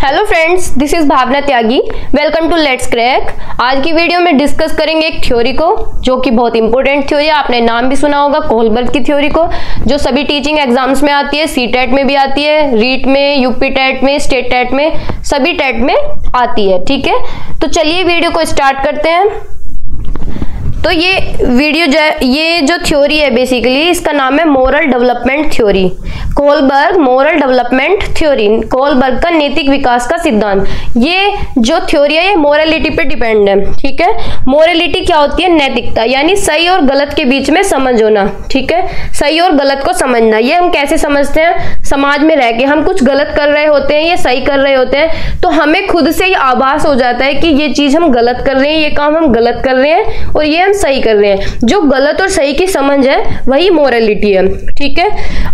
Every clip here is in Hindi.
Hello friends, this is Bhavna Tyagi. Welcome to let's crack. आज की वीडियो में डिस्कस करेंगे एक थ्योरी को जो कि बहुत इंपॉर्टेंट थ्योरी है। आपने नाम भी सुना होगा कोहलबर्ग की थ्योरी को, जो सभी टीचिंग एग्जाम्स में आती है। सीटेट में भी आती है, रीट में, यूपी टेट में, स्टेट टेट में, सभी टेट में आती है। ठीक है, तो चलिए वीडियो को स्टार्ट करते हैं। तो ये जो थ्योरी है बेसिकली इसका नाम है moral development theory. Kohlberg moral development theory, Kohlberg का नैतिक विकास का सिद्धांत। ये जो थ्योरी है ये मोरालिटी पे डिपेंड है। ठीक है, मोरालिटी क्या होती है? नैतिकता, यानी सही और गलत के बीच में समझ होना। ठीक है, सही और गलत को समझना। ये हम कैसे समझते हैं? समाज में रह के हम कुछ गलत कर रहे होते हैं, ये सही कर रहे होते हैं, तो हमें खुद से ही आभास हो जाता है कि ये चीज हम गलत कर रहे हैं, ये काम हम गलत कर रहे हैं और ये सही कर रहे हैं। जो गलत और सही की समझ है वही मोरालिटी है। ठीक है,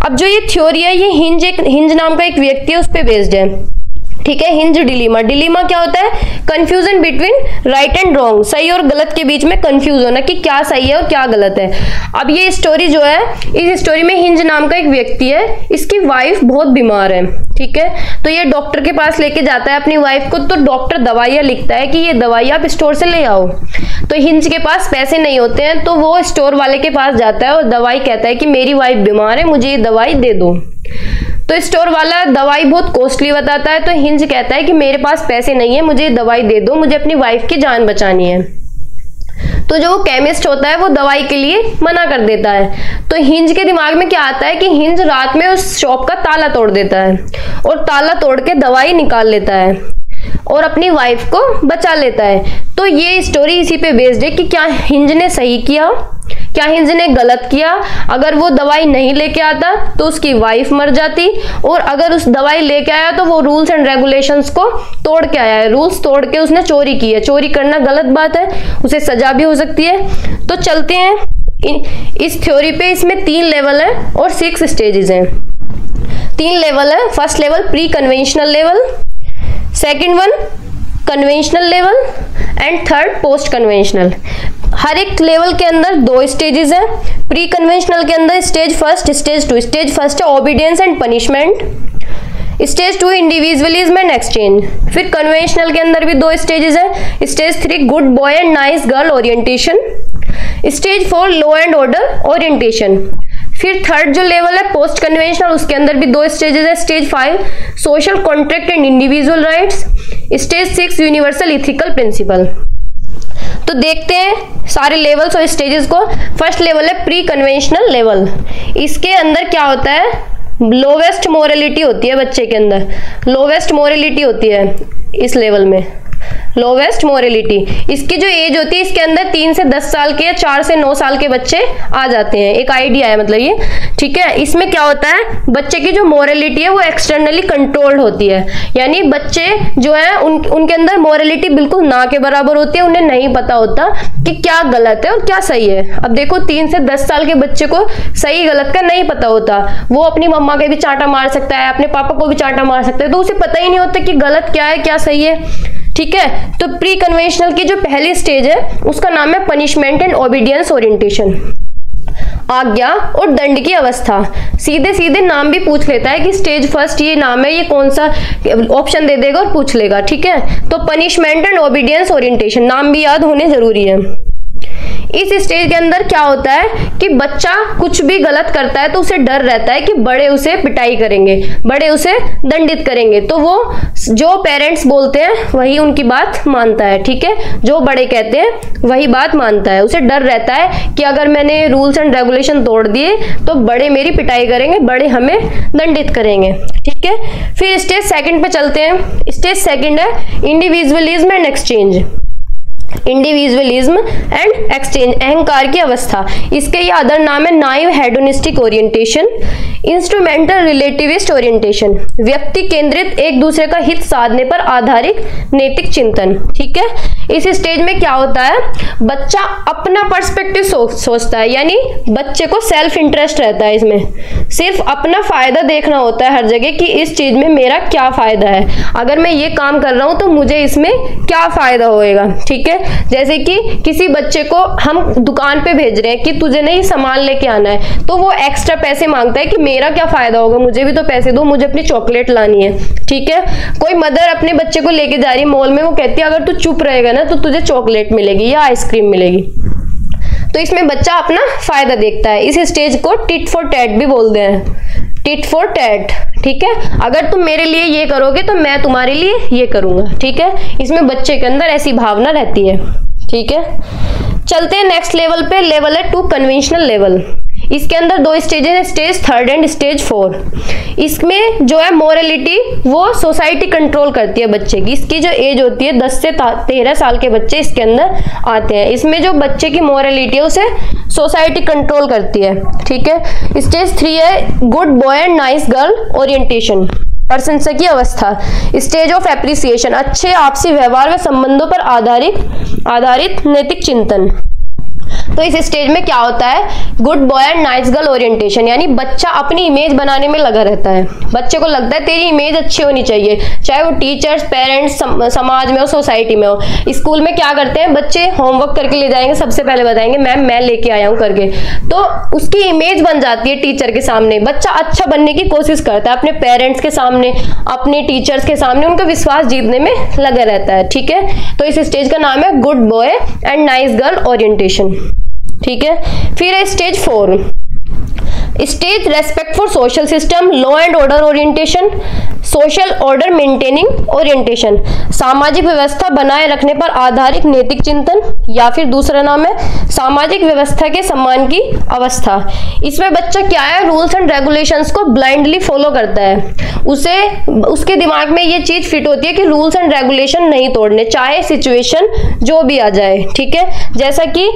अब जो ये थ्योरी है ये हिंज नाम का एक व्यक्ति है उस पे बेस्ड है। ठीक है, हिंज डिलीमा। डिलीमा क्या होता है? Confusion between right and wrong, सही और गलत के बीच में कंफ्यूज होना कि क्या सही है और क्या गलत है। अब ये स्टोरी जो है, इस स्टोरी में हिंज नाम का एक व्यक्ति है, इसकी वाइफ बहुत बीमार है। ठीक है, तो ये डॉक्टर के पास लेके जाता है अपनी वाइफ को, तो डॉक्टर दवाइयां लिखता है कि ये दवाई आप स्टोर से ले आओ। तो हिंज के पास पैसे नहीं होते हैं, तो वो स्टोर वाले के पास जाता है और दवाई कहता है कि मेरी वाइफ बीमार है, मुझे ये दवाई दे दो। तो स्टोर वाला दवाई बहुत कॉस्टली बताता है, तो हिंज कहता है कि मेरे पास पैसे नहीं है, मुझे दवाई दे दो, मुझे अपनी वाइफ की जान बचानी है। तो जो केमिस्ट होता है वो दवाई के लिए मना कर देता है। तो हिंज के दिमाग में क्या आता है कि हिंज रात में उस शॉप का ताला तोड़ देता है और ताला तोड़ के दवाई निकाल लेता है और अपनी वाइफ को बचा लेता है। तो ये स्टोरी इसी पे बेस्ड है कि क्या हिंज ने सही किया, क्या हिंज ने गलत किया। अगर वो दवाई नहीं लेके आता तो उसकी वाइफ मर जाती, और अगर उस दवाई लेके आया तो वो रूल्स एंड रेगुलेशंस को तोड़ के आया है। रूल्स तोड़ के उसने चोरी की है। चोरी करना गलत बात है, उसे सजा भी हो सकती है। तो चलते हैं इस थ्योरी पे। इसमें 3 लेवल है और 6 स्टेजेस हैं। 3 लेवल है। First level pre conventional level, second one conventional level and third post conventional. हर एक लेवल के अंदर 2 स्टेजेस हैं। प्री कन्वेंशनल के अंदर stage first, stage 2। Stage first है obedience and punishment, stage 2 individualism and exchange. फिर कन्वेंशनल के अंदर भी 2 स्टेजेस हैं। Stage 3 good boy and nice girl orientation, stage 4 law and order orientation. फिर थर्ड जो लेवल है पोस्ट कन्वेंशनल, उसके अंदर भी 2 स्टेजेस है। Stage 5 social contract and individual rights, stage 6 universal ethical principle. तो देखते हैं सारे लेवल्स और स्टेजेस को। फर्स्ट लेवल है प्री कन्वेंशनल लेवल। इसके अंदर क्या होता है? लोवेस्ट मोरालिटी होती है बच्चे के अंदर, लोवेस्ट मोरालिटी होती है इस लेवल में, लोवेस्ट मोरालिटी। इसकी जो एज होती है इसके अंदर 3 से 10 साल के या 4 से 9 साल के बच्चे आ जाते हैं। एक आइडिया है मतलब ये। ठीक है, इसमें क्या होता है? बच्चे की जो मोरालिटी है वो एक्सटर्नली कंट्रोल्ड होती है, यानी बच्चे जो है उनके अंदर मोरालिटी बिल्कुल ना के बराबर होती है। उन्हें नहीं पता होता कि क्या गलत है और क्या सही है। अब देखो 3 से 10 साल के बच्चे को सही गलत का नहीं पता होता। वो अपनी मम्मा के भी चांटा मार सकता है, अपने पापा को भी चांटा मार सकता है, तो उसे पता ही नहीं होता कि गलत क्या है क्या सही है। ठीक है, तो प्री कन्वेंशनल की जो पहली स्टेज है उसका नाम है पनिशमेंट एंड ओबीडियंस ओरिएंटेशन, आज्ञा और दंड की अवस्था। सीधे सीधे नाम भी पूछ लेता है कि स्टेज फर्स्ट ये नाम है, ये कौन सा ऑप्शन दे देगा और पूछ लेगा। ठीक है, तो पनिशमेंट एंड ओबीडियंस ओरिएंटेशन, नाम भी याद होने जरूरी है। इस स्टेज के अंदर क्या होता है कि बच्चा कुछ भी गलत करता है तो उसे डर रहता है कि बड़े उसे पिटाई करेंगे, बड़े उसे दंडित करेंगे, तो वो जो पेरेंट्स बोलते हैं वही उनकी बात मानता है। ठीक है, जो बड़े कहते हैं वही बात मानता है। उसे डर रहता है कि अगर मैंने रूल्स एंड रेगुलेशन तोड़ दिए तो बड़े मेरी पिटाई करेंगे, बड़े हमें दंडित करेंगे। ठीक है, फिर स्टेज सेकंड पे चलते हैं। स्टेज सेकंड है individualism and exchange, individualism and exchange, अहंकार की अवस्था। इसके ये अदर नाम है naive hedonistic orientation, instrumental relativist orientation, व्यक्ति केंद्रित एक दूसरे का हित साधने पर आधारित नैतिक चिंतन। ठीक है, इस स्टेज में क्या होता है, बच्चा अपना पर्सपेक्टिव सोचता है, यानी बच्चे को सेल्फ इंटरेस्ट रहता है, इसमें सिर्फ अपना फायदा देखना होता है हर जगह कि इस चीज में मेरा क्या फायदा है, अगर मैं ये काम कर रहा हूं तो मुझे इसमें क्या फायदा होएगा। ठीक है, जैसे कि किसी बच्चे को हम दुकान पे भेज रहे हैं कि तुझे नहीं सामान लेके आना है, तो वो एक्स्ट्रा पैसे मांगता है कि मेरा क्या फायदा होगा, मुझे भी तो पैसे दो, मुझे अपनी चॉकलेट लानी है। ठीक है, कोई मदर अपने बच्चे को लेके जा रही है मॉल में, वो कहती है अगर तू चुप रहेगा ना तो तुझे चॉकलेट मिलेगी या आइसक्रीम मिलेगी। तो इसमें बच्चा अपना फायदा देखता है। इस स्टेज को टिट फॉर टैट भी बोलते हैं, टिट फॉर टैट। ठीक है, अगर तुम मेरे लिए ये करोगे तो मैं तुम्हारे लिए ये करूंगा। ठीक है, इसमें बच्चे के अंदर ऐसी भावना रहती है। ठीक है, चलते हैं नेक्स्ट लेवल पे। लेवल है 2 कन्वेंशनल लेवल। इसके अंदर 2 स्टेजेस है, स्टेज 3 एंड स्टेज 4। इसमें जो है मोरालिटी वो सोसाइटी कंट्रोल करती है बच्चे की। इसकी जो एज होती है 10 से 13 साल के बच्चे इसके अंदर आते हैं। इसमें जो बच्चे की मोरालिटी है उसे सोसाइटी कंट्रोल करती है। ठीक है, स्टेज 3 है good boy and nice girl orientation, प्रशंसा की अवस्था। स्टेज ऑफ एप्रिसिएशन, अच्छे आपसी व्यवहार व संबंधों पर आधारित नैतिक चिंतन। तो इस स्टेज में क्या होता है, good boy and nice girl orientation, यानी बच्चा अपनी इमेज बनाने में लगा रहता है। बच्चे को लगता है तेरी इमेज अच्छी होनी चाहिए, चाहे वो टीचर्स, पेरेंट्स, समाज में हो, सोसाइटी में हो। स्कूल में क्या करते हैं बच्चे, होमवर्क करके ले जाएंगे, सबसे पहले बताएंगे मैम मैं लेके आया हूँ करके, तो उसकी इमेज बन जाती है टीचर के सामने। बच्चा अच्छा बनने की कोशिश करता है, अपने पेरेंट्स के सामने, अपने टीचर्स के सामने उनका विश्वास जीतने में लगा रहता है। ठीक है, तो इस स्टेज का नाम है good boy and nice girl orientation. ठीक है, फिर है stage 4, stage respect for social system, law and order orientation, social order maintaining orientation, सामाजिक व्यवस्था बनाए रखने पर आधारित नैतिक चिंतन, या फिर दूसरा नाम है सामाजिक व्यवस्था के सम्मान की अवस्था। इसमें बच्चा क्या है, रूल्स एंड रेगुलेशंस को ब्लाइंडली फॉलो करता है। उसके दिमाग में ये चीज फिट होती है कि रूल्स एंड रेगुलेशन नहीं तोड़ने, चाहे सिचुएशन जो भी आ जाए। ठीक है, जैसा कि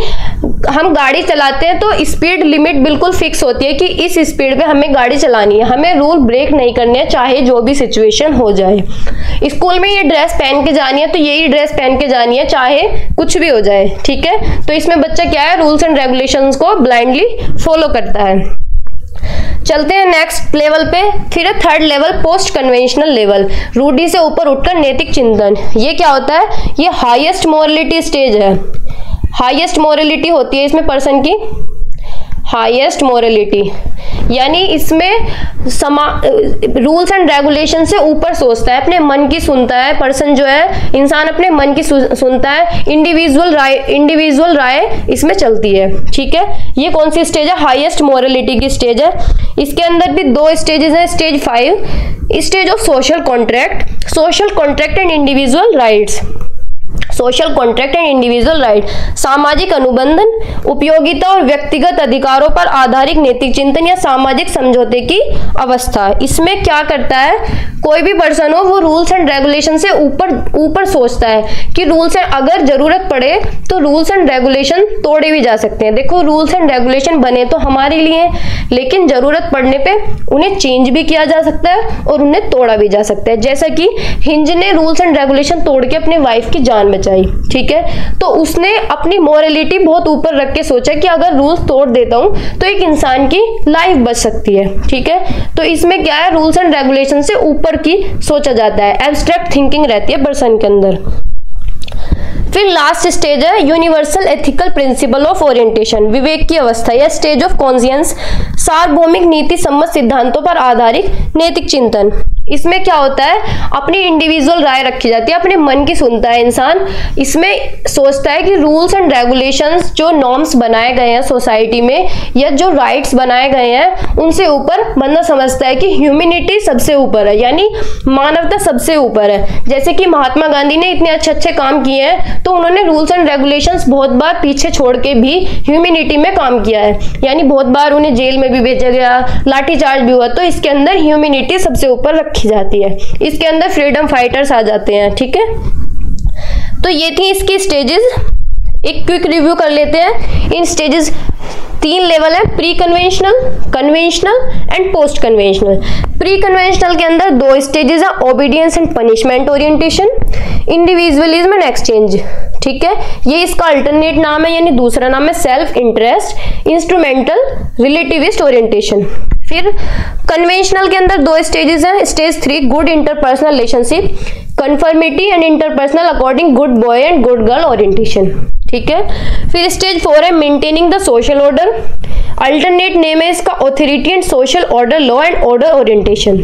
हम गाड़ी चलाते हैं तो स्पीड लिमिट बिल्कुल फिक्स होती है कि इस स्पीड पे हमें गाड़ी चलानी है, हमें रूल ब्रेक नहीं करने हैं, चाहे जो भी सिचुएशन हो जाए। स्कूल में ये ड्रेस पहन के जानी है तो यही ड्रेस पहन के जानी है, चाहे कुछ भी हो जाए। ठीक है, तो इसमें बच्चा क्या है, रूल्स एंड रेगुलेशंस को ब्लाइंडली फॉलो करता है। चलते हैं नेक्स्ट लेवल पे। फिर है 3rd level post conventional level, रूढ़ि से ऊपर उठकर नैतिक चिंतन। ये क्या होता है, ये हाईएस्ट मोरालिटी स्टेज है। हाईएस्ट मोरालिटी होती है इसमें पर्सन की, हाईएस्ट मोरालिटी, यानी इसमें रूल्स एंड रेगुलेशन से ऊपर सोचता है, अपने मन की सुनता है। पर्सन जो है, इंसान अपने मन की सुनता है, इंडिविजुअल राय इसमें चलती है। ठीक है, ये कौन सी स्टेज है, हाईएस्ट मोरालिटी की स्टेज है। इसके अंदर भी 2 स्टेजेस हैं, stage 5, stage of social contract and individual rights. Social contract and individual right, सामाजिक अनुबंधन, उपयोगिता और व्यक्तिगत अधिकारों पर आधारित नैतिक चिंतन या सामाजिक समझौते की अवस्था। इसमें क्या करता है, कोई भी पर्सन हो वो रूल्स एंड रेगुलेशन से ऊपर सोचता है कि रूल्स एंड अगर जरूरत पड़े तो रूल्स एंड रेगुलेशन तोड़े भी जा सकते हैं। देखो रूल्स एंड रेगुलेशन बने तो हमारे लिए, लेकिन जरूरत पड़ने पे उन्हें चेंज भी किया जा सकता है और उन्हें तोड़ा भी जा सकता है। जैसा कि हिंज ने रूल्स एंड रेगुलेशन तोड़ के अपने वाइफ की जान बचाई। ठीक है, तो उसने अपनी मोरालिटी बहुत ऊपर रख के सोचा कि अगर रूल्स तोड़ देता हूं तो एक इंसान की लाइफ बच सकती है। ठीक है, तो इसमें क्या है, रूल्स एंड रेगुलेशन से ऊपर की सोचा जाता है, एब्स्ट्रैक्ट थिंकिंग रहती है पर्सन के अंदर। फिर लास्ट स्टेज है universal ethical principle of orientation, विवेक की अवस्था या स्टेज ऑफ कॉन्शियंस, सार्वभौमिक नीति सम्मत सिद्धांतों पर आधारित नैतिक चिंतन। इसमें क्या होता है, अपनी इंडिविजुअल राय रखी जाती है, अपने मन की सुनता है इंसान। इसमें सोचता है कि रूल्स एंड रेगुलेशंस जो नॉर्म्स बनाए गए हैं सोसाइटी में या जो राइट्स बनाए गए हैं उनसे ऊपर बंदा समझता है कि ह्यूमैनिटी सबसे ऊपर है, यानी मानवता सबसे ऊपर है। जैसे कि महात्मा गांधी ने इतने अच्छे काम किए हैं तो उन्होंने रूल्स एंड रेगुलेशंस बहुत बार पीछे छोड़ के भी ह्यूमैनिटी में काम किया है, यानी बहुत बार उन्हें जेल में भी भेजा गया, लाठीचार्ज भी हुआ। तो इसके अंदर ह्यूमैनिटी सबसे ऊपर रखी जाती है, इसके अंदर फ्रीडम फाइटर्स आ जाते हैं। ठीक है, तो ये थी इसकी स्टेजेस। एक क्विक रिव्यू कर लेते हैं। इन स्टेजेस 3 लेवल है, pre conventional, conventional and post conventional. Pre conventional के अंदर 2 स्टेजेस है, obedience and punishment orientation, individualism and exchange. ठीक है, ये इसका अल्टरनेट नाम है, यानी दूसरा नाम है self interest, instrumental, relativist orientation. फिर कन्वेंशनल के अंदर दो स्टेजेस हैं। Stage 3 good interpersonal relationship, conformity and interpersonal according good boy and good girl orientation. ठीक है, फिर स्टेज 4 है maintaining the social order, alternate name है इसका authority and social order, law and order orientation.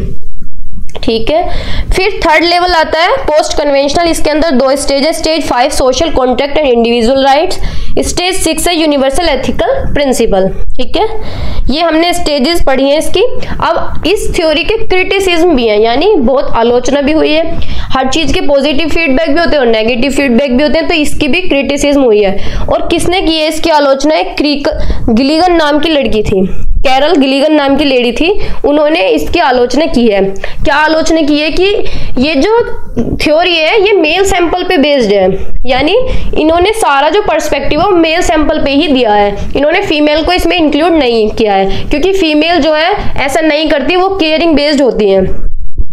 ठीक है, फिर थर्ड लेवल आता है पोस्ट कन्वेंशनल, इसके अंदर दो स्टेज है। Stage 5 social contract and individual rights, stage 6 है यूनिवर्सल एथिकल प्रिंसिपल। ठीक है, ये हमने स्टेजेस पढ़ी हैं इसकी। अब इस थ्योरी के क्रिटिसिज्म भी हैं, यानी बहुत आलोचना भी हुई है। हर चीज के पॉजिटिव फीडबैक भी होते हैं और नेगेटिव फीडबैक भी होते हैं, तो इसकी भी क्रिटिसिज्म हुई है। और किसने की है इसकी आलोचना? एक गिलिगन नाम की लड़की थी, कैरल गिलिगन नाम की लेडी थी, उन्होंने इसकी आलोचना की है। क्या आलोचना की है कि ये जो थ्योरी है ये मेल सैंपल पे बेस्ड है, यानी इन्होंने सारा जो पर्सपेक्टिव है मेल सैंपल पे ही दिया है, इन्होंने फीमेल को इसमें इंक्लूड नहीं किया है, क्योंकि फीमेल जो है ऐसा नहीं करती, वो केयरिंग बेस्ड होती है।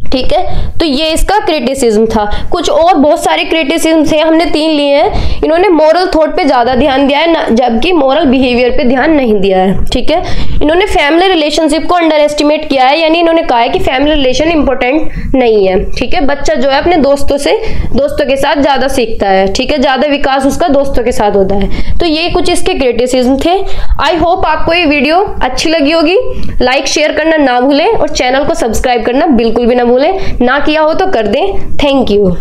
ठीक है, तो ये इसका क्रिटिसिज्म था। कुछ और बहुत सारे क्रिटिसिज्म थे, हमने 3 लिए हैं। इन्होंने मोरल थॉट पे ज्यादा ध्यान दिया है, जबकि मोरल बिहेवियर पे ध्यान नहीं दिया है। ठीक है, इन्होंने फैमिली रिलेशनशिप को अंडर एस्टिमेट किया है, यानी इन्होंने कहा है कि फैमिली रिलेशन इंपॉर्टेंट नहीं है। ठीक है, बच्चा जो है अपने दोस्तों के साथ ज्यादा सीखता है। ठीक है, ज्यादा विकास उसका दोस्तों के साथ होता है। तो ये कुछ इसके क्रिटिसिज्म थे। आई होप आपको ये वीडियो अच्छी लगी होगी। लाइक शेयर करना ना भूलें और चैनल को सब्सक्राइब करना बिल्कुल भी ना भूलें, ना किया हो तो कर दें। Thank you.